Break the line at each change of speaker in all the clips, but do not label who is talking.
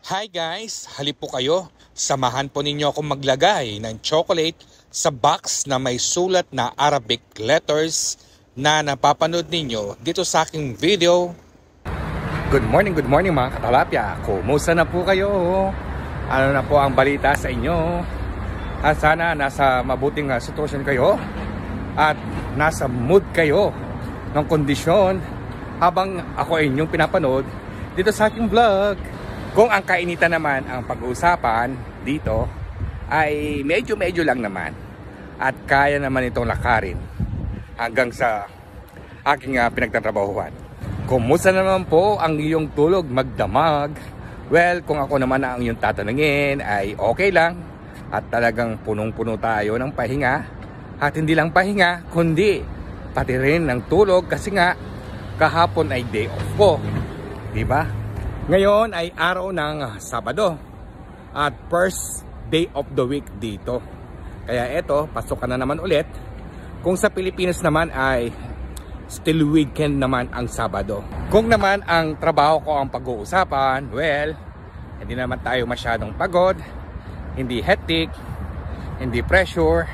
Hi guys! Halip po kayo. Samahan po ninyo akong maglagay ng chocolate sa box na may sulat na Arabic letters na napapanood ninyo dito sa aking video. Good morning mga katalapya. Kumusta na po kayo? Ano na po ang balita sa inyo? At sana nasa mabuting sitwasyon kayo at nasa mood kayo ng kondisyon habang ako ay inyong pinapanood dito sa aking vlog. Kung ang kainitan naman ang pag-uusapan dito ay medyo lang naman at kaya naman itong lakarin hanggang sa aking pinagtatrabahuhan. Kumusta naman po ang iyong tulog magdamag? Well, kung ako naman ang iyong tatanungin ay okay lang at talagang punong-puno tayo ng pahinga at hindi lang pahinga kundi pati rin ng tulog kasi nga kahapon ay day off ko, diba? Ngayon ay araw ng Sabado at first day of the week dito. Kaya eto, pasok ka na naman ulit. Kung sa Pilipinas naman ay still weekend naman ang Sabado. Kung naman ang trabaho ko ang pag-uusapan, well, hindi naman tayo masyadong pagod, hindi hectic, hindi pressure,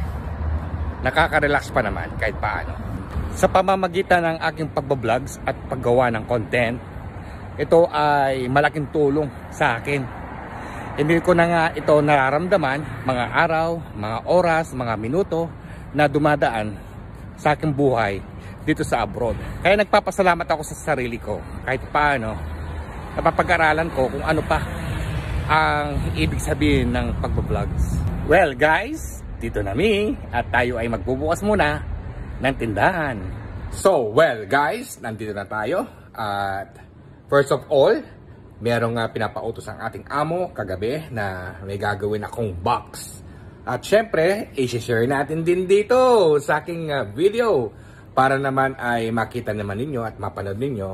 nakaka-relax pa naman kahit paano. Sa pamamagitan ng aking pagbablog at paggawa ng content, ito ay malaking tulong sa akin. Hindi ko na nga ito nararamdaman mga araw, mga oras, mga minuto na dumadaan sa aking buhay dito sa abroad. Kaya nagpapasalamat ako sa sarili ko kahit paano napapag-aralan ko kung ano pa ang ibig sabihin ng pagbablog. Well guys, dito na mi at tayo ay magbubukas muna ng tindahan. So well guys, nandito na tayo at first of all, merong pinapautos ang ating amo kagabi na may gagawin akong box. At syempre, i-share natin din dito sa aking video para naman ay makita naman ninyo at mapanood ninyo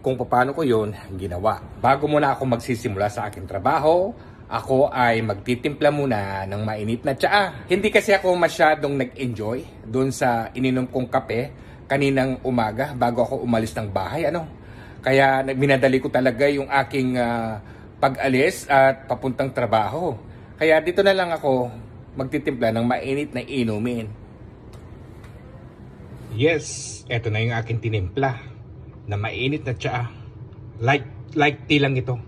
kung paano ko yun ginawa. Bago muna ako magsisimula sa aking trabaho, ako ay magtitimpla muna ng mainit na tsaa. Hindi kasi ako masyadong nag-enjoy dun sa ininom kong kape kaninang umaga bago ako umalis ng bahay. Kaya minadali ko talaga yung aking pag-alis at papuntang trabaho. Kaya dito na lang ako magtitimpla ng mainit na inumin. Yes, eto na yung aking tinimpla na mainit na tsaa. Like tea lang ito.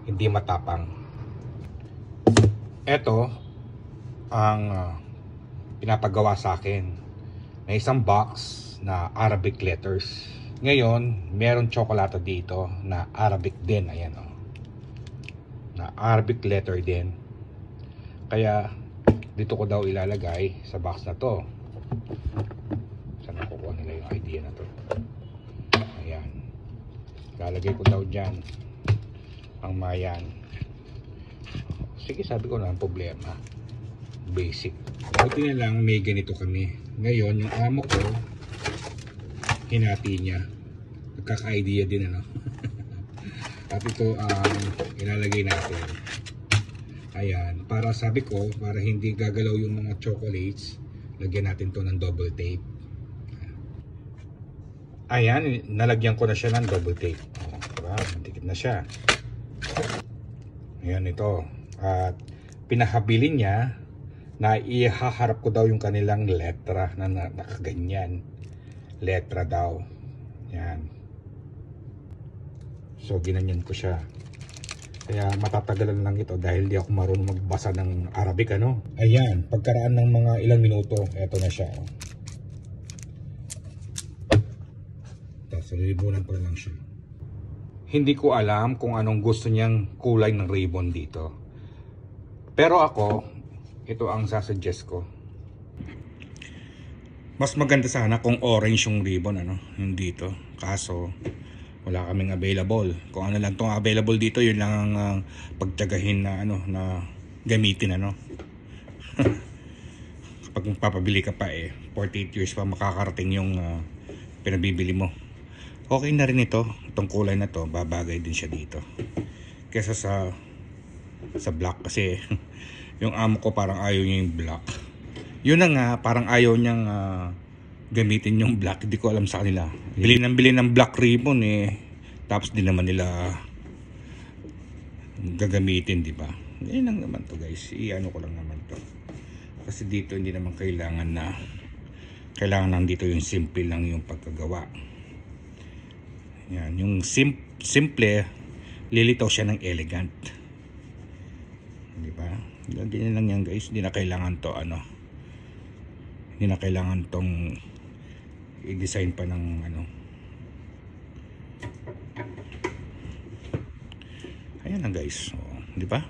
Hindi matapang. Eto ang pinapagawa sa akin na isang box na Arabic letters. Ngayon, meron tsokolate dito na Arabic din. Ayan na Arabic letter din. Kaya, dito ko daw ilalagay sa box na to. Saan nakukuha nila yung idea na to? Ayan. Lalagay ko daw dyan ang mayan. Sige, sabi ko na ang problema. Basic. Buti na lang may ganito kami. Ngayon, yung amo ko, hinati niya. Nagkaka-idea din At ito ilalagay natin. Ayan, para sabi ko, para hindi gagalaw yung mga chocolates, lagyan natin to ng double tape. Ayan, nalagyan ko na siya ng double tape. Diba? Dikit na siya. Ayan ito. At pinahabilin niya na ihaharap ko daw yung kanilang letra na nakaganyan. Letra daw. Yan. So ginanyan ko siya. Kaya matatagalan lang ito dahil di ako marunong magbasa ng Arabic Ayan, pagkaraan ng mga ilang minuto, eto na siya. Tapos ribonan ko lang siya. Hindi ko alam kung anong gusto niyang kulay ng ribbon dito. Pero ako, ito ang sasuggest ko. Mas maganda sana kung orange yung ribbon yung dito. Kaso wala kaming available. Kung ano lang tong available dito, yun lang ang pagtiyagahin na na gamitin Kapag papabili ka pa 48 years pa makakarating yung pinabibili mo. Okay na rin itong kulay na to, babagay din siya dito. Kesa sa black kasi yung amo ko parang ayaw niya yung black. Yun na nga, parang ayaw niyang gamitin yung black. Hindi ko alam sa kanila. Bili ng black ribbon Tapos di naman nila gagamitin, di ba? Yan lang naman to guys, i-ano ko lang naman to. Kasi dito hindi naman kailangan nandito yung simple lang yung pagkagawa. Yan, yung simple, lilitaw siya ng elegant. Di ba? Ganyan lang yan guys, hindi na kailangan to hindi na kailangan tong i-design pa ng ayan lang guys, di ba?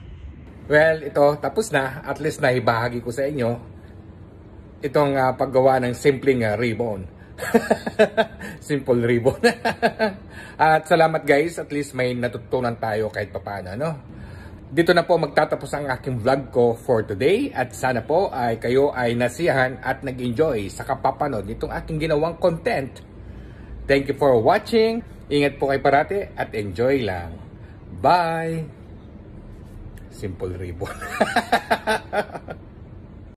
Well, ito tapos na. At least naibahagi ko sa inyo itong paggawa ng simpleng ribbon. Simple ribbon. At salamat guys, at least may natutunan tayo kahit papaano, no? Dito na po magtatapos ang aking vlog ko for today, at sana po ay kayo ay nasiyahan at nag-enjoy sa kapapanood nitong aking ginawang content. Thank you for watching. Ingat po kayo parati at enjoy lang. Bye! Simple ribbon.